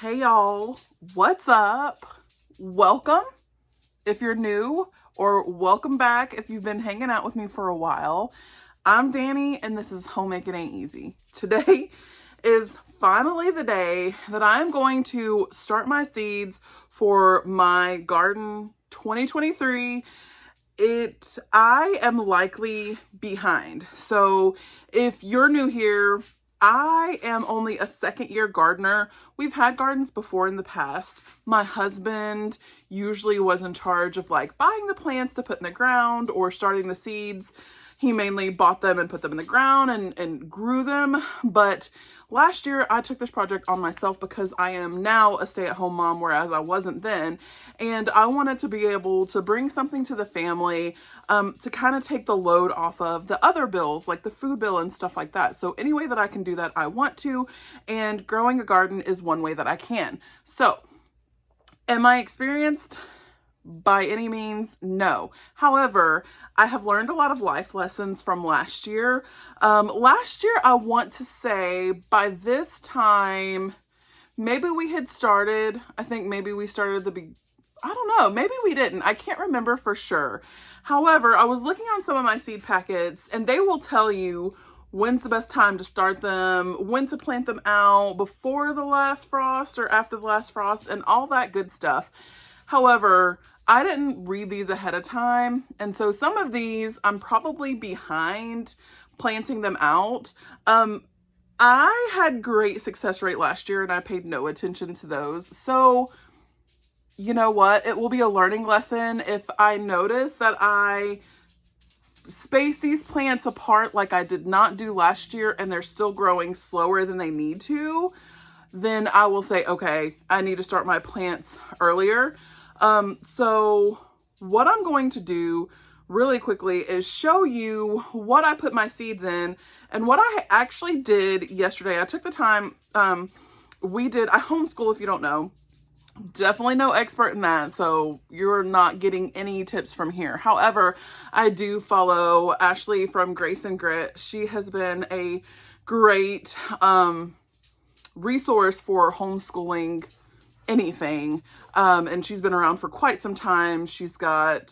Hey y'all, what's up? Welcome if you're new, or welcome back if you've been hanging out with me for a while. I'm Danny and this is Homemaking Ain't Easy. Today is finally the day that I'm going to start my seeds for my garden 2023. I am likely behind. So if you're new here, I am only a second year gardener. We've had gardens before in the past. My husband usually was in charge of like buying the plants to put in the ground or starting the seeds. He mainly bought them and put them in the ground and grew them. But last year I took this project on myself because I am now a stay-at-home mom, whereas I wasn't then. And I wanted to be able to bring something to the family to kind of take the load off of the other bills, like the food bill and stuff like that. So any way that I can do that, I want to. And growing a garden is one way that I can. So am I experienced? By any means, no. However, I have learned a lot of life lessons from last year. Last year, I want to say by this time, maybe we had started, I think maybe we started I don't know, maybe we didn't. I can't remember for sure. However, I was looking on some of my seed packets and they will tell you when's the best time to start them, when to plant them out, before the last frost or after the last frost, and all that good stuff. However, I didn't read these ahead of time, and so some of these I'm probably behind planting them out. I had great success rate last year and I paid no attention to those. So you know what? It will be a learning lesson if I notice that I space these plants apart like I did not do last year and they're still growing slower than they need to. Then I will say, okay, I need to start my plants earlier. So what I'm going to do really quickly is show you what I put my seeds in and what I actually did yesterday. I took the time, I homeschool if you don't know. Definitely no expert in that, so you're not getting any tips from here. However, I do follow Ashley from Grace and Grit. She has been a great, resource for homeschooling anything. And she's been around for quite some time. She's got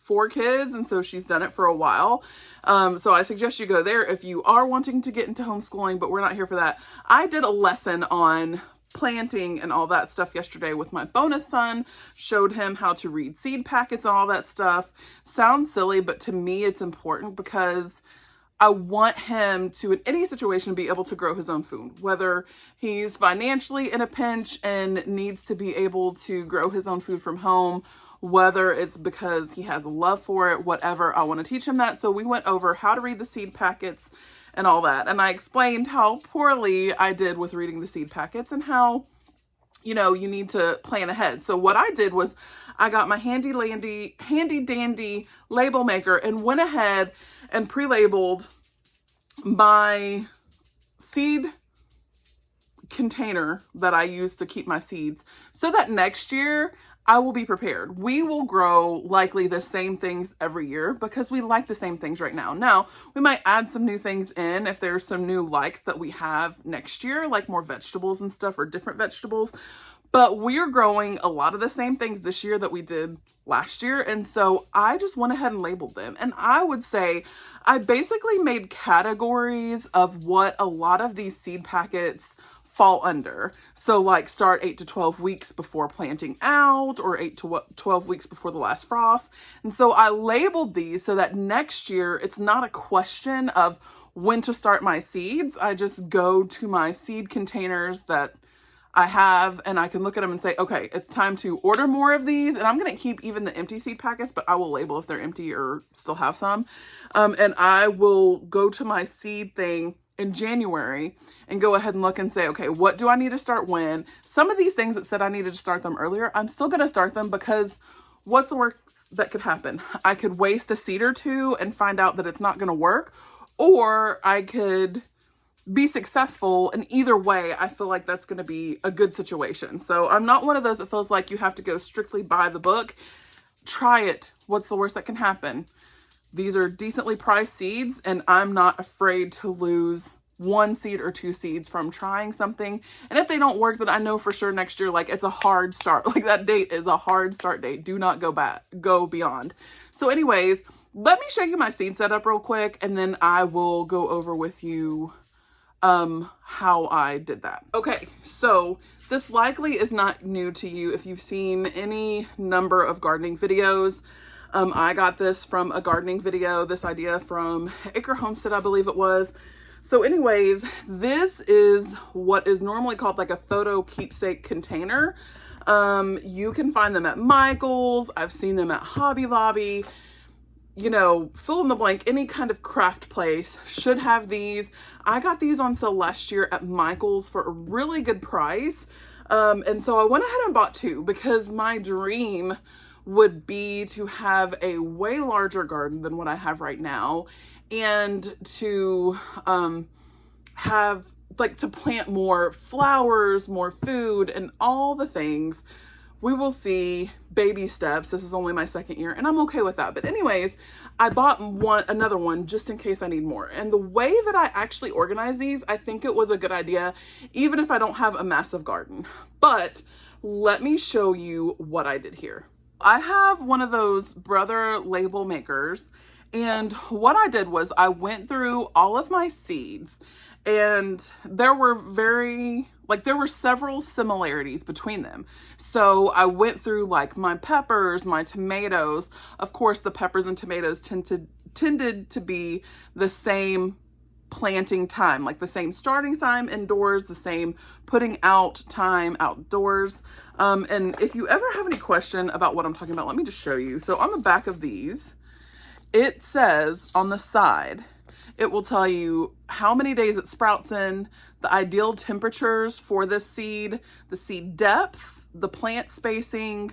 4 kids, and so she's done it for a while. So I suggest you go there if you are wanting to get into homeschooling, but we're not here for that. I did a lesson on planting and all that stuff yesterday with my bonus son, showed him how to read seed packets and all that stuff. Sounds silly, but to me it's important because I want him to, in any situation, be able to grow his own food, whether he's financially in a pinch and needs to be able to grow his own food from home, whether it's because he has a love for it, whatever. I want to teach him that. So we went over how to read the seed packets and all that. And I explained how poorly I did with reading the seed packets and how, you need to plan ahead. So what I did was I got my handy dandy label maker and went ahead and pre-labeled my seed container that I use to keep my seeds so that next year I will be prepared. We will grow likely the same things every year because we like the same things right now. Now, we might add some new things in if there's some new likes that we have next year, like more vegetables and stuff or different vegetables. But we're growing a lot of the same things this year that we did last year. And so I just went ahead and labeled them. And I would say I basically made categories of what a lot of these seed packets fall under. So like start 8 to 12 weeks before planting out, or 8 to 12 weeks before the last frost. And so I labeled these so that next year it's not a question of when to start my seeds. I just go to my seed containers that I have and I can look at them and say, okay, it's time to order more of these. And I'm going to keep even the empty seed packets, but I will label if they're empty or still have some. And I will go to my seed thing in January and go ahead and look and say, okay, what do I need to start when? Some of these things that said I needed to start them earlier, I'm still going to start them because what's the worst that could happen? I could waste a seed or two and find out that it's not going to work, or I could be successful. And either way, I feel like that's going to be a good situation. So I'm not one of those that feels like you have to go strictly by the book. Try it. What's the worst that can happen? These are decently priced seeds and I'm not afraid to lose one seed or two seeds from trying something. And if they don't work, then I know for sure next year, like, it's a hard start. Like, that date is a hard start date. Do not go beyond. So anyways, let me show you my seed setup real quick, and then I will go over with you how I did that. Okay, so this likely is not new to you if you've seen any number of gardening videos. I got this from a gardening video, this idea from Acre Homestead, I believe it was. So anyways, this is what is normally called like a photo keepsake container. You can find them at Michael's. I've seen them at Hobby Lobby. You know, fill in the blank, any kind of craft place should have these. I got these on sale last year at Michael's for a really good price. And so I went ahead and bought two because my dream would be to have a way larger garden than what I have right now, and to have, like, to plant more flowers, more food, and all the things. We will see, baby steps. This is only my second year and I'm okay with that. But anyways, I bought another one just in case I need more. And the way that I actually organize these, I think it was a good idea, even if I don't have a massive garden. But let me show you what I did here. I have one of those Brother label makers. And what I did was I went through all of my seeds, and there were several similarities between them. So I went through like my peppers, my tomatoes. Of course, the peppers and tomatoes tended to be the same planting time, like the same starting time indoors, the same putting out time outdoors. And if you ever have any question about what I'm talking about, let me just show you. So on the back of these, it says on the side, it will tell you how many days it sprouts in, the ideal temperatures for this seed, the seed depth, the plant spacing,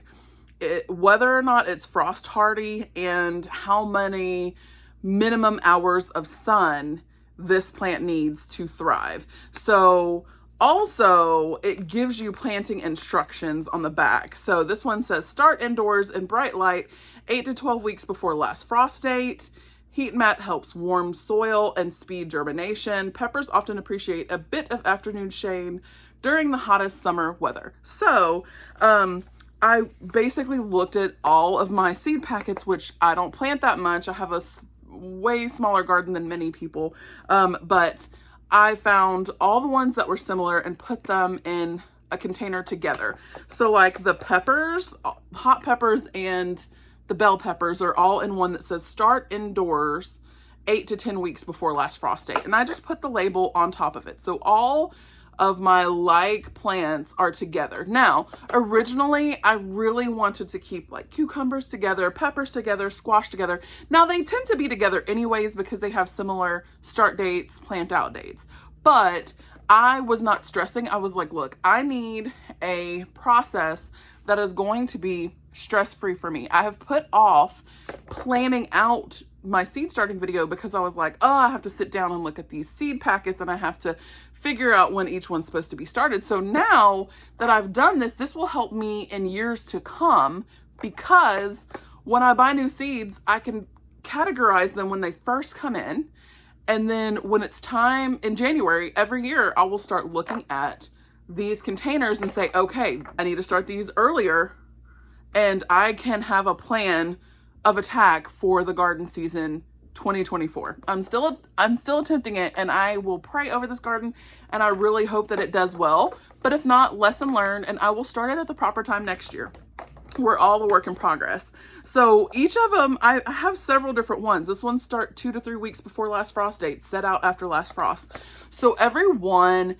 whether or not it's frost hardy, and how many minimum hours of sun this plant needs to thrive. So also, it gives you planting instructions on the back. So this one says start indoors in bright light 8 to 12 weeks before last frost date. Heat mat helps warm soil and speed germination. Peppers often appreciate a bit of afternoon shade during the hottest summer weather. So I basically looked at all of my seed packets, which I don't plant that much. I have a way smaller garden than many people, but I found all the ones that were similar and put them in a container together. So like the peppers, hot peppers, and the bell peppers are all in one that says start indoors 8 to 10 weeks before last frost date. And I just put the label on top of it. So all of my like plants are together. Now, originally I really wanted to keep like cucumbers together, peppers together, squash together. Now they tend to be together anyways because they have similar start dates, plant out dates. But I was not stressing. I was like, look, I need a process that is going to be stress-free for me. I have put off planning out my seed starting video because I was like, oh, I have to sit down and look at these seed packets and I have to figure out when each one's supposed to be started. So now that I've done this, this will help me in years to come, because when I buy new seeds, I can categorize them when they first come in. And then when it's time in January, every year, I will start looking at these containers and say, okay, I need to start these earlier, and I can have a plan of attack for the garden season 2024. I'm still attempting it, and I will pray over this garden, and I really hope that it does well. But if not, lesson learned, and I will start it at the proper time next year. We're all a work in progress. So each of them, I have several different ones. This one start 2 to 3 weeks before last frost date, set out after last frost. So every one,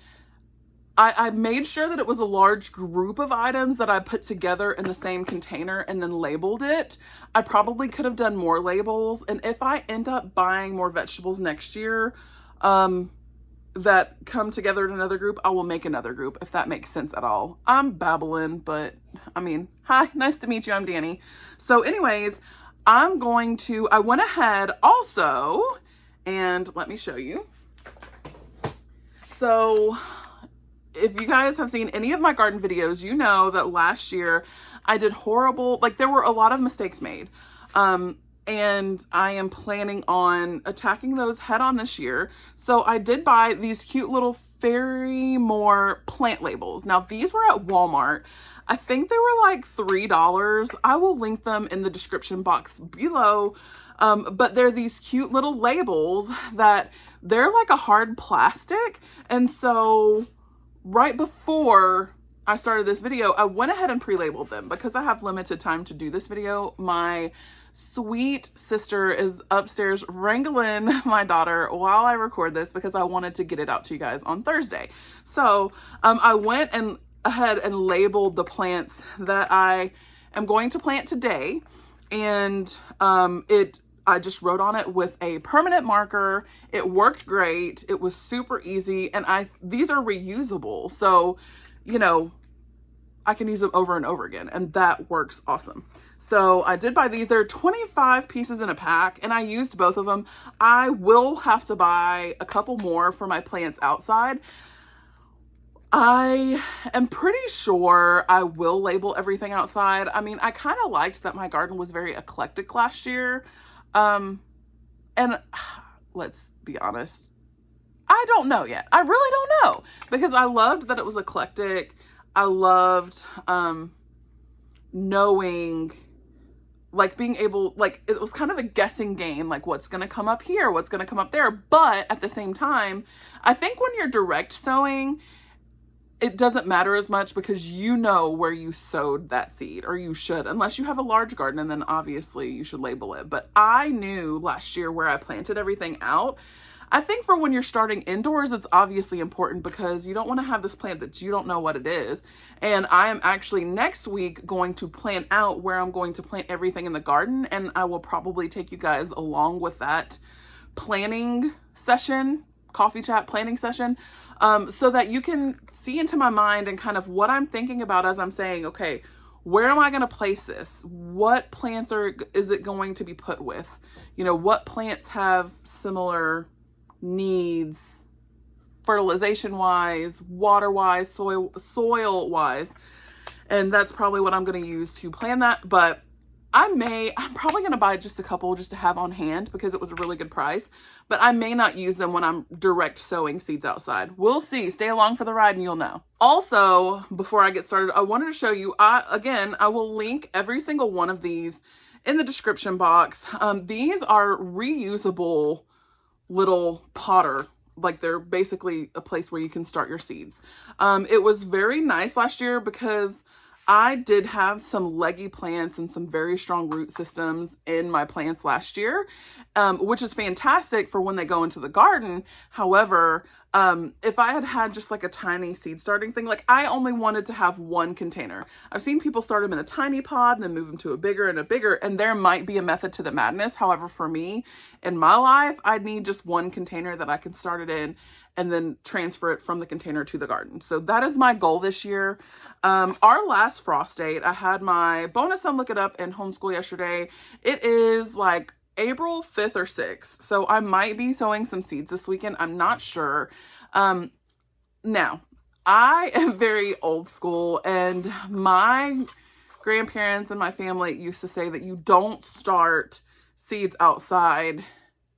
I made sure that it was a large group of items that I put together in the same container and then labeled it. I probably could have done more labels. And if I end up buying more vegetables next year that come together in another group, I will make another group, if that makes sense at all. I'm babbling, but I mean, hi, nice to meet you. I'm Danny. So anyways, I went ahead also, and let me show you. So if you guys have seen any of my garden videos, you know that last year I did horrible, like there were a lot of mistakes made. and I am planning on attacking those head on this year. So I did buy these cute little Fairy More plant labels. Now these were at Walmart. I think they were like $3. I will link them in the description box below. But they're these cute little labels that they're like a hard plastic. And so right before I started this video, I went ahead and pre-labeled them because I have limited time to do this video. My sweet sister is upstairs wrangling my daughter while I record this because I wanted to get it out to you guys on Thursday. So I went ahead and labeled the plants that I am going to plant today, and I just wrote on it with a permanent marker. It worked great. It was super easy, and these are reusable, so you know I can use them over and over again, and that works awesome. So I did buy these. They're 25 pieces in a pack, and I used both of them. I will have to buy a couple more for my plants outside. I am pretty sure I will label everything outside. I mean, I kind of liked that my garden was very eclectic last year. And let's be honest, I don't know yet. I really don't know, because I loved that it was eclectic. I loved knowing, like being able, like it was kind of a guessing game, like what's going to come up here, what's going to come up there. But at the same time, I think when you're direct sowing, it doesn't matter as much because you know where you sowed that seed, or you should, unless you have a large garden, and then obviously you should label it. But I knew last year where I planted everything out. I think for when you're starting indoors, it's obviously important because you don't want to have this plant that you don't know what it is. And I am actually next week going to plan out where I'm going to plant everything in the garden, and I will probably take you guys along with that planning session, coffee chat planning session, so that you can see into my mind and kind of what I'm thinking about as I'm saying, okay, where am I going to place this? What plants is it going to be put with? You know, what plants have similar needs, fertilization wise, water wise, soil wise. And that's probably what I'm going to use to plan that. But I'm probably going to buy just a couple just to have on hand because it was a really good price, but I may not use them when I'm direct sowing seeds outside. We'll see. Stay along for the ride and you'll know. Also, before I get started, I wanted to show you, I will link every single one of these in the description box. These are reusable little potter, like they're basically a place where you can start your seeds. It was very nice last year because I did have some leggy plants and some very strong root systems in my plants last year, which is fantastic for when they go into the garden. However, if I had had just like a tiny seed starting thing, like I only wanted to have one container. I've seen people start them in a tiny pod and then move them to a bigger and a bigger, and there might be a method to the madness. However, for me in my life, I'd need just one container that I can start it in and then transfer it from the container to the garden. So that is my goal this year. Our last frost date, I had my bonus son look it up in homeschool yesterday. It is like April 5th or 6th. So I might be sowing some seeds this weekend. I'm not sure. Now, I am very old school, and my grandparents and my family used to say that you don't start seeds outside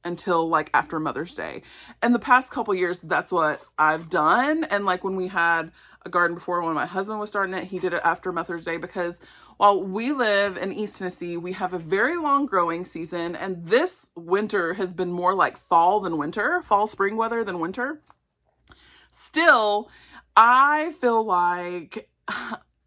until like after Mother's Day. And the past couple years, that's what I've done. And like when we had a garden before, when my husband was starting it, he did it after Mother's Day because while we live in East Tennessee, we have a very long growing season. And this winter has been more like fall than winter, fall, spring weather than winter. Still, I feel like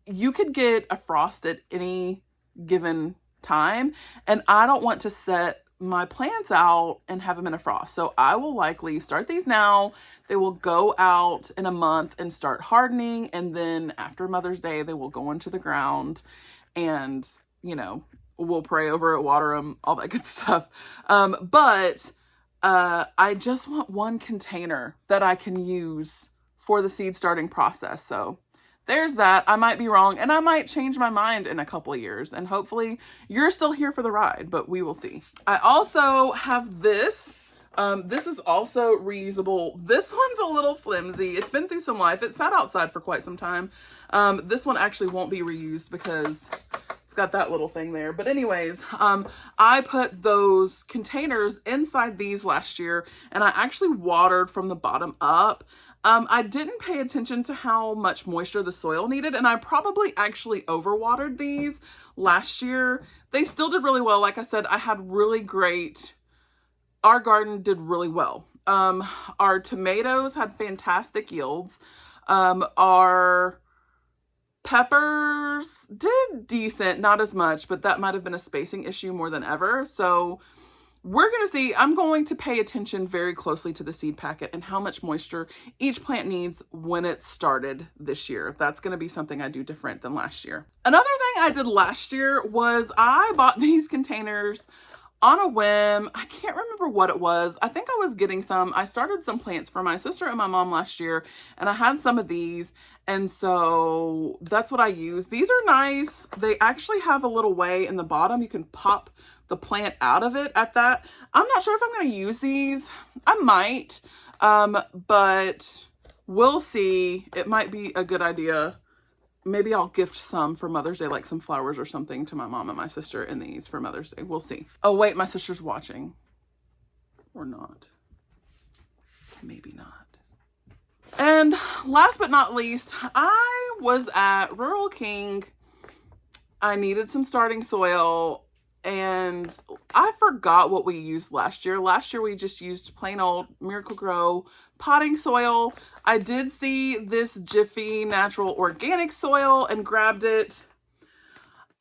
you could get a frost at any given time. And I don't want to set my plants out and have them in a frost. So I will likely start these now. They will go out in a month and start hardening. And then after Mother's Day, they will go into the ground and, you know, we'll pray over it, water them, all that good stuff. But I just want one container that I can use for the seed starting process. So there's that. I might be wrong, and I might change my mind in a couple of years, and hopefully you're still here for the ride, but we will see. I also have this. This is also reusable. This one's a little flimsy. It's been through some life. It sat outside for quite some time. This one actually won't be reused because it's got that little thing there. But anyways, I put those containers inside these last year, and I actually watered from the bottom up. I didn't pay attention to how much moisture the soil needed, and I probably actually overwatered these last year. They still did really well. Like I said, our garden did really well. Our tomatoes had fantastic yields. Our peppers did decent, not as much, but that might have been a spacing issue more than ever. So we're going to see. I'm going to pay attention very closely to the seed packet and how much moisture each plant needs when it started this year. That's going to be something I do different than last year. Another thing I did last year was I bought these containers on a whim. I can't remember what it was. I think I was getting some. I started some plants for my sister and my mom last year, and I had some of these, and so that's what I use. These are nice. They actually have a little way in the bottom. You can pop the plant out of it at that. I'm not sure if I'm going to use these. I might, but we'll see. It might be a good idea. Maybe I'll gift some for Mother's Day, like some flowers or something, to my mom and my sister in these for Mother's Day. We'll see. Oh, wait, my sister's watching. Or not. Maybe not. And last but not least, I was at Rural King. I needed some starting soil, and I forgot what we used last year. Last year, we just used plain old Miracle-Gro potting soil. I did see this Jiffy natural organic soil and grabbed it.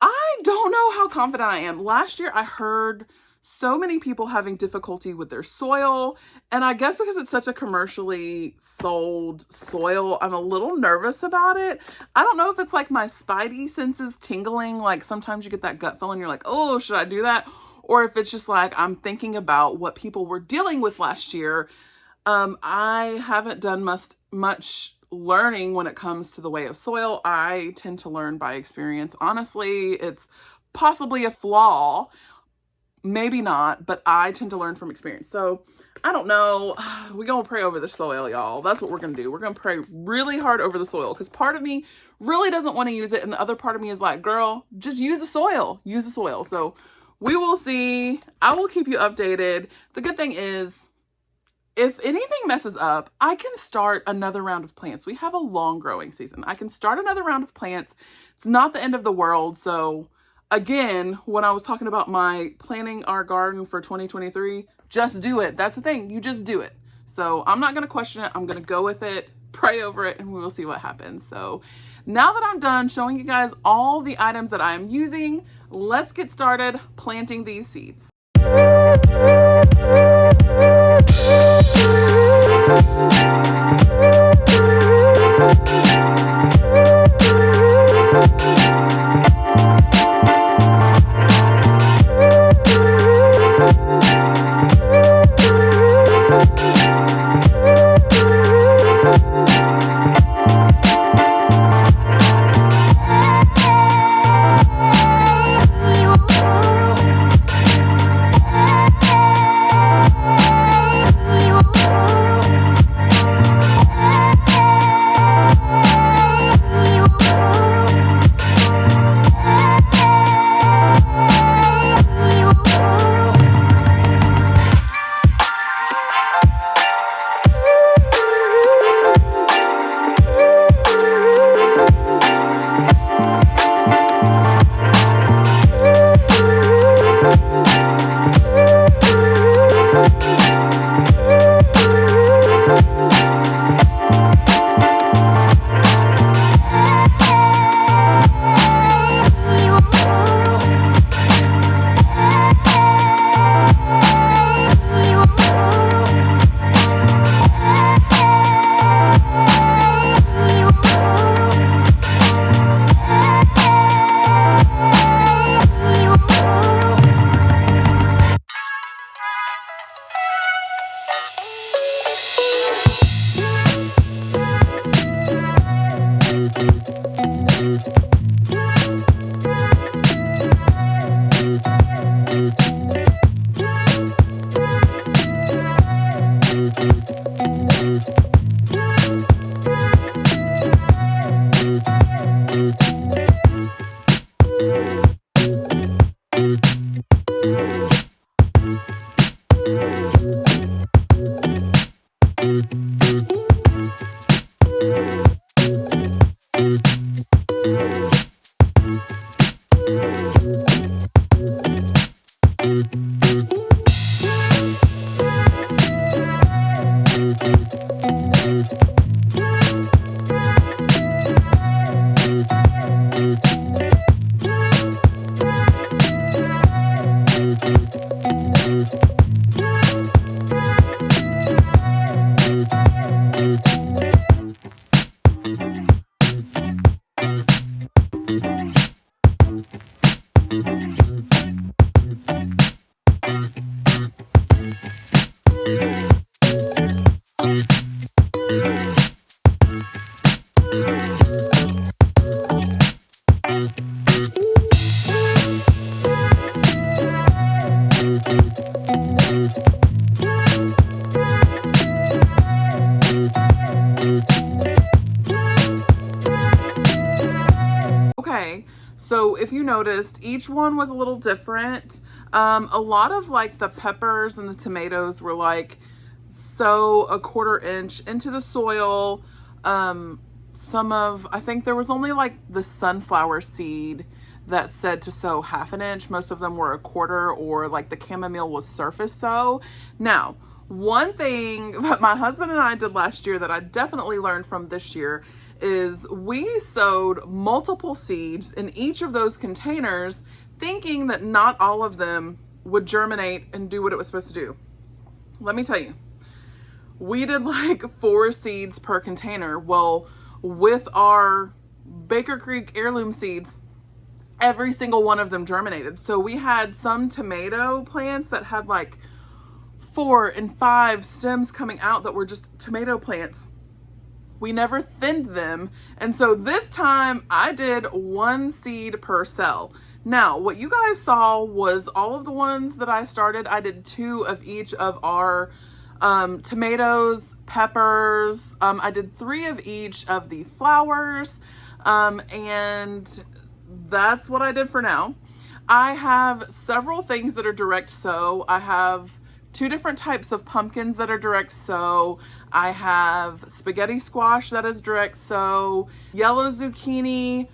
I don't know how confident I am. Last year, I heard so many people having difficulty with their soil, and I guess because it's such a commercially sold soil, I'm a little nervous about it. I don't know if it's like my spidey senses tingling, like sometimes you get that gut feeling, you're like, oh, should I do that? Or if it's just like I'm thinking about what people were dealing with last year. I haven't done much learning when it comes to the way of soil. I tend to learn by experience. Honestly, it's possibly a flaw. Maybe not, but I tend to learn from experience. So I don't know. We're going to pray over the soil, y'all. That's what we're going to do. We're going to pray really hard over the soil, because part of me really doesn't want to use it. And the other part of me is like, girl, just use the soil. Use the soil. So we will see. I will keep you updated. The good thing is, if anything messes up, I can start another round of plants. We have a long growing season. I can start another round of plants. It's not the end of the world. So again, when I was talking about my planning our garden for 2023, just do it. That's the thing. You just do it. So I'm not going to question it. I'm going to go with it, pray over it, and we will see what happens. So now that I'm done showing you guys all the items that I'm using, let's get started planting these seeds. okay. So if you noticed, each one was a little different. A lot of like the peppers and the tomatoes were like so a 1/4 inch into the soil. I think there was only like the sunflower seed that said to sow 1/2 inch. Most of them were a 1/4, or like the chamomile was surface sow. Now, one thing that my husband and I did last year that I definitely learned from this year is we sowed multiple seeds in each of those containers, thinking that not all of them would germinate and do what it was supposed to do. Let me tell you, we did like 4 seeds per container. Well, with our Baker Creek heirloom seeds, every single one of them germinated. So we had some tomato plants that had like 4 and 5 stems coming out that were just tomato plants. We never thinned them. And so this time I did 1 seed per cell. Now, what you guys saw was all of the ones that I started. I did 2 of each of our tomatoes, peppers. I did 3 of each of the flowers. And that's what I did for now. I have several things that are direct sow. I have 2 different types of pumpkins that are direct sow. I have spaghetti squash that is direct sow, yellow zucchini,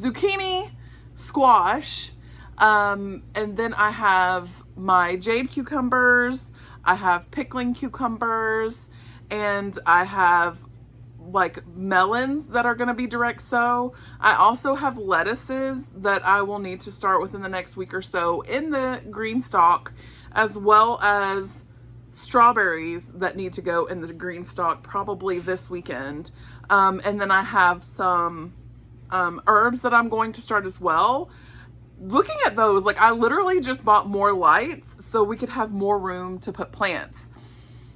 zucchini, squash. And then I have my jade cucumbers, I have pickling cucumbers, and I have like melons that are going to be direct sow. I also have lettuces that I will need to start within the next week or so in the green stalk, as well as strawberries that need to go in the green stalk probably this weekend. And then I have some herbs that I'm going to start as well. Looking at those, like I literally just bought more lights so we could have more room to put plants.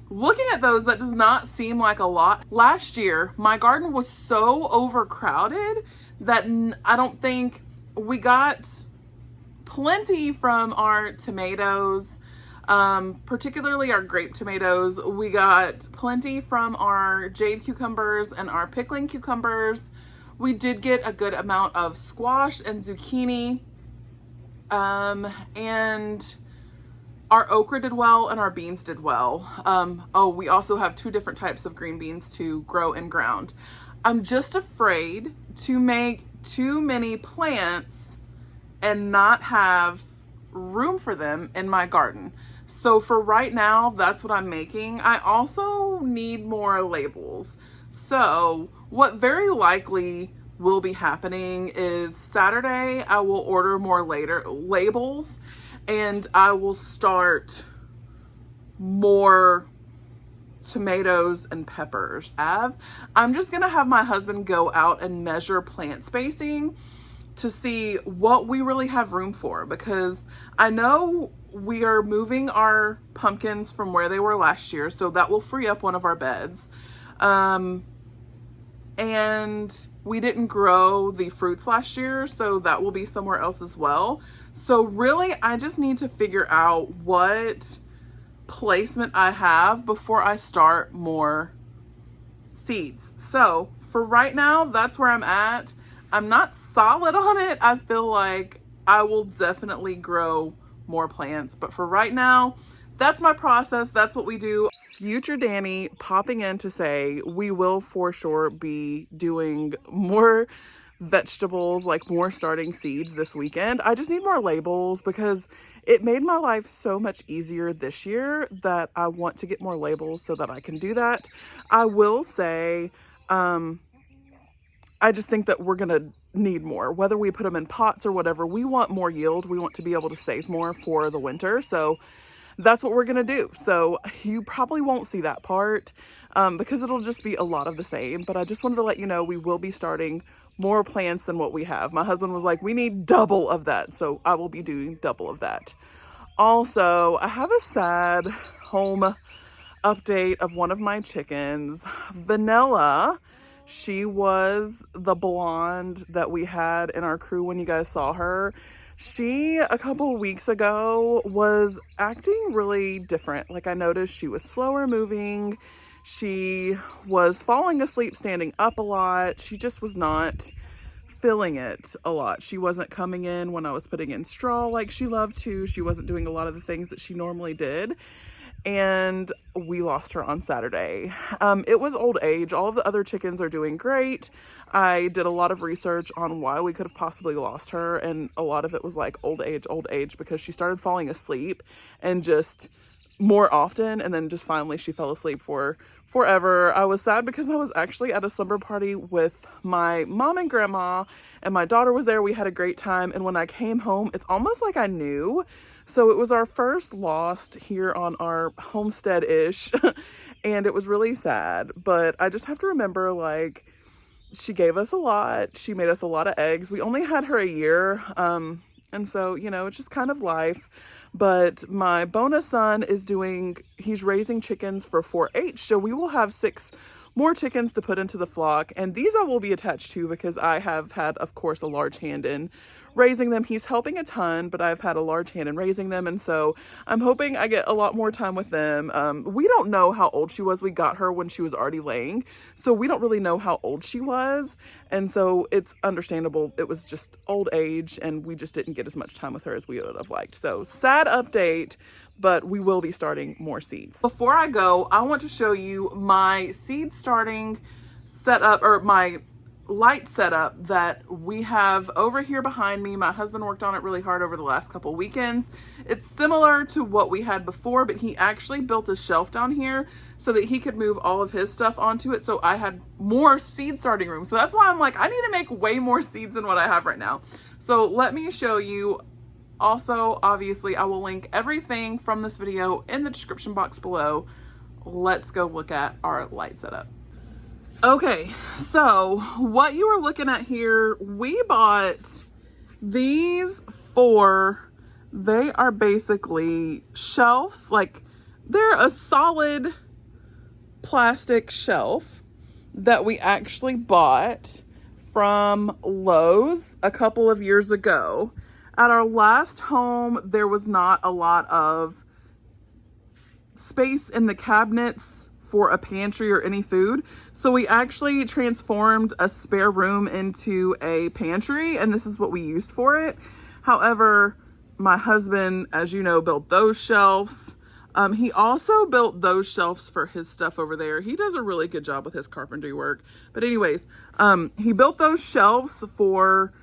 Looking at those, that does not seem like a lot. Last year, my garden was so overcrowded that I don't think we got plenty from our tomatoes, particularly our grape tomatoes. We got plenty from our jade cucumbers and our pickling cucumbers. We did get a good amount of squash and zucchini. And our okra did well and our beans did well. We also have 2 different types of green beans to grow in ground. I'm just afraid to make too many plants and not have room for them in my garden. So for right now, that's what I'm making. I also need more labels. So what very likely will be happening is Saturday, I will order more labels, and I will start more tomatoes and peppers. I'm just gonna have my husband go out and measure plant spacing to see what we really have room for, because I know we are moving our pumpkins from where they were last year, so that will free up one of our beds. And we didn't grow the fruits last year, so that will be somewhere else as well. So really, I just need to figure out what placement I have before I start more seeds. So for right now, that's where I'm at. I'm not solid on it. I feel like I will definitely grow more plants, but for right now, that's my process. That's what we do. Future Danny popping in to say we will for sure be doing more vegetables, like more starting seeds this weekend. I just need more labels because it made my life so much easier this year that I want to get more labels so that I can do that. I will say, I just think that we're gonna need more, whether we put them in pots or whatever. We want more yield. We want to be able to save more for the winter. So that's what we're gonna do. So you probably won't see that part because it'll just be a lot of the same. But I just wanted to let you know we will be starting more plants than what we have. My husband was like, we need double of that. So I will be doing double of that. Also, I have a sad home update of one of my chickens, Vanilla. She was the blonde that we had in our crew when you guys saw her. She, a couple of weeks ago, was acting really different. Like, I noticed she was slower moving. She was falling asleep standing up a lot. She just was not filling it a lot. She wasn't coming in when I was putting in straw like she loved to. She wasn't doing a lot of the things that she normally did. And we lost her on Saturday. It was old age. All of the other chickens are doing great. I did a lot of research on why we could have possibly lost her, and a lot of it was like old age, because she started falling asleep and just more often, and then just finally she fell asleep for forever. I was sad because I was actually at a slumber party with my mom and grandma, and my daughter was there. We had a great time, and when I came home, it's almost like I knew. So it was our first lost here on our homestead-ish, and it was really sad. But I just have to remember, like, she gave us a lot. She made us a lot of eggs. We only had her a year, and so, you know, it's just kind of life. But my bonus son he's raising chickens for 4-H, so we will have 6 more chickens to put into the flock, and these I will be attached to because I have had, of course, a large hand in raising them. He's helping a ton, but I've had a large hand in raising them, and so I'm hoping I get a lot more time with them. We don't know how old she was. We got her when she was already laying, so we don't really know how old she was, and so it's understandable. It was just old age, and we just didn't get as much time with her as we would have liked. So sad update, but we will be starting more seeds. Before I go, I want to show you my seed starting setup, or my light setup that we have over here behind me. My husband worked on it really hard over the last couple weekends. It's similar to what we had before, but he actually built a shelf down here so that he could move all of his stuff onto it, so I had more seed starting room. So that's why I'm like, I need to make way more seeds than what I have right now. So let me show you. Also, obviously, I will link everything from this video in the description box below. Let's go look at our light setup. Okay, so what you are looking at here, we bought these 4. They are basically shelves. Like, they're a solid plastic shelf that we actually bought from Lowe's a couple of years ago. At our last home, there was not a lot of space in the cabinets for a pantry or any food. So we actually transformed a spare room into a pantry, and this is what we used for it. However, my husband, as you know, built those shelves. He also built those shelves for his stuff over there. He does a really good job with his carpentry work. But anyways, he built those shelves for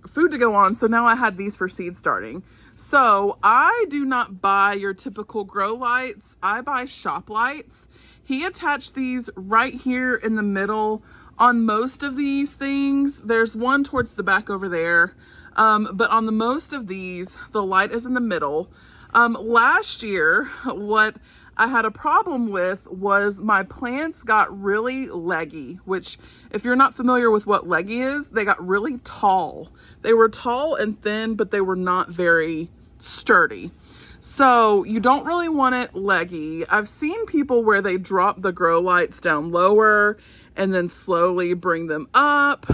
food to go on. So now I had these for seed starting. So I do not buy your typical grow lights. I buy shop lights. He attached these right here in the middle on most of these things. There's one towards the back over there. But on the most of these, the light is in the middle. Last year, what I had a problem with was my plants got really leggy, which if you're not familiar with what leggy is, they got really tall. They were tall and thin, but they were not very sturdy. So you don't really want it leggy. I've seen people where they drop the grow lights down lower and then slowly bring them up.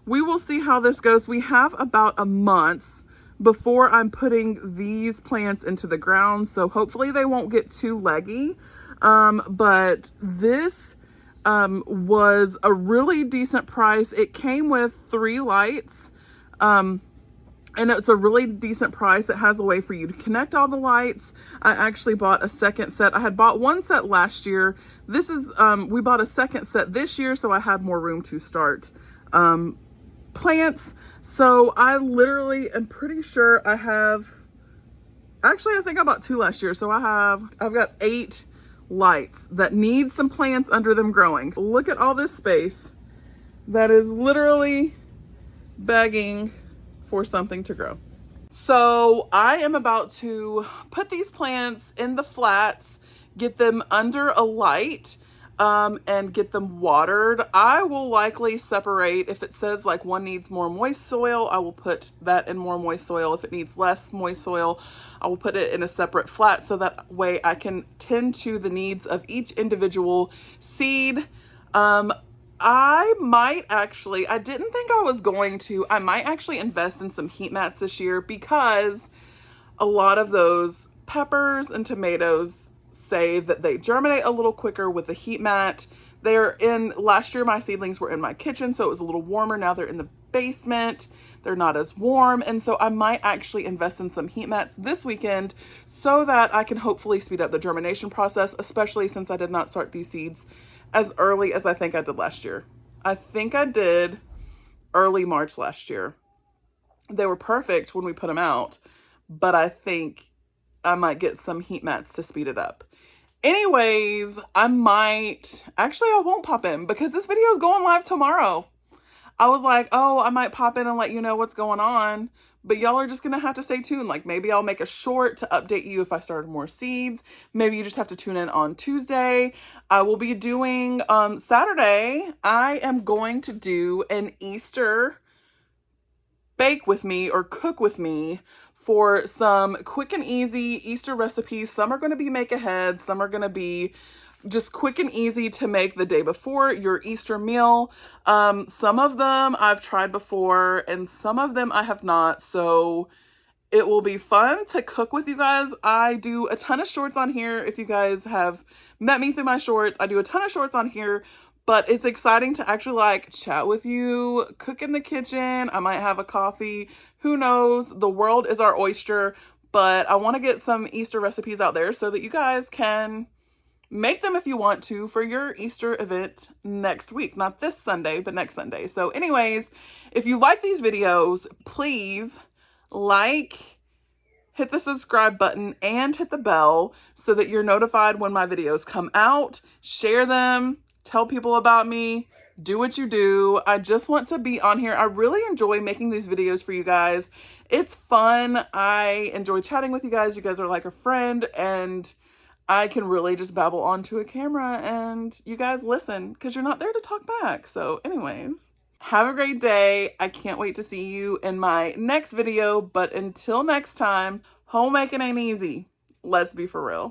We will see how this goes. We have about a month before I'm putting these plants into the ground, so hopefully they won't get too leggy. But this was a really decent price. It came with 3 lights, and it's a really decent price. It has a way for you to connect all the lights. I actually bought a second set. I had bought one set last year. This is we bought a second set this year, so I had more room to start plants. So I literally am pretty sure I have, actually I think I bought 2 last year. So I've got 8 lights that need some plants under them growing. Look at all this space that is literally begging for something to grow. So I am about to put these plants in the flats, get them under a light, and get them watered. I will likely separate. If it says like one needs more moist soil, I will put that in more moist soil. If it needs less moist soil, I will put it in a separate flat, so that way I can tend to the needs of each individual seed. I might actually, I didn't think I was going to, I might actually invest in some heat mats this year, because a lot of those peppers and tomatoes say that they germinate a little quicker with the heat mat. Last year my seedlings were in my kitchen, so it was a little warmer. Now they're in the basement. They're not as warm. And so I might actually invest in some heat mats this weekend so that I can hopefully speed up the germination process, especially since I did not start these seeds as early as I think I did last year. I think I did early March last year. They were perfect when we put them out, but I think I might get some heat mats to speed it up. Anyways, I won't pop in because this video is going live tomorrow. I was like, oh, I might pop in and let you know what's going on, but y'all are just going to have to stay tuned. Like maybe I'll make a short to update you if I started more seeds. Maybe you just have to tune in on Tuesday. I will be doing, Saturday, I am going to do an Easter bake with me or cook with me for some quick and easy Easter recipes. Some are going to be make ahead. Some are going to be just quick and easy to make the day before your Easter meal. Some of them I've tried before and some of them I have not. So it will be fun to cook with you guys. I do a ton of shorts on here. If you guys have met me through my shorts, I do a ton of shorts on here. But it's exciting to actually like chat with you, cook in the kitchen. I might have a coffee. Who knows? The world is our oyster. But I want to get some Easter recipes out there so that you guys can make them if you want to for your Easter event next week. Not this Sunday, but next Sunday. So anyways, if you like these videos, please hit the subscribe button and hit the bell so that you're notified when my videos come out. Share them. Tell people about me. Do what you do. I just want to be on here. I really enjoy making these videos for you guys. It's fun. I enjoy chatting with you guys. You guys are like a friend, and I can really just babble onto a camera and you guys listen because you're not there to talk back. So anyways, have a great day. I can't wait to see you in my next video. But until next time, homemaking ain't easy. Let's be for real.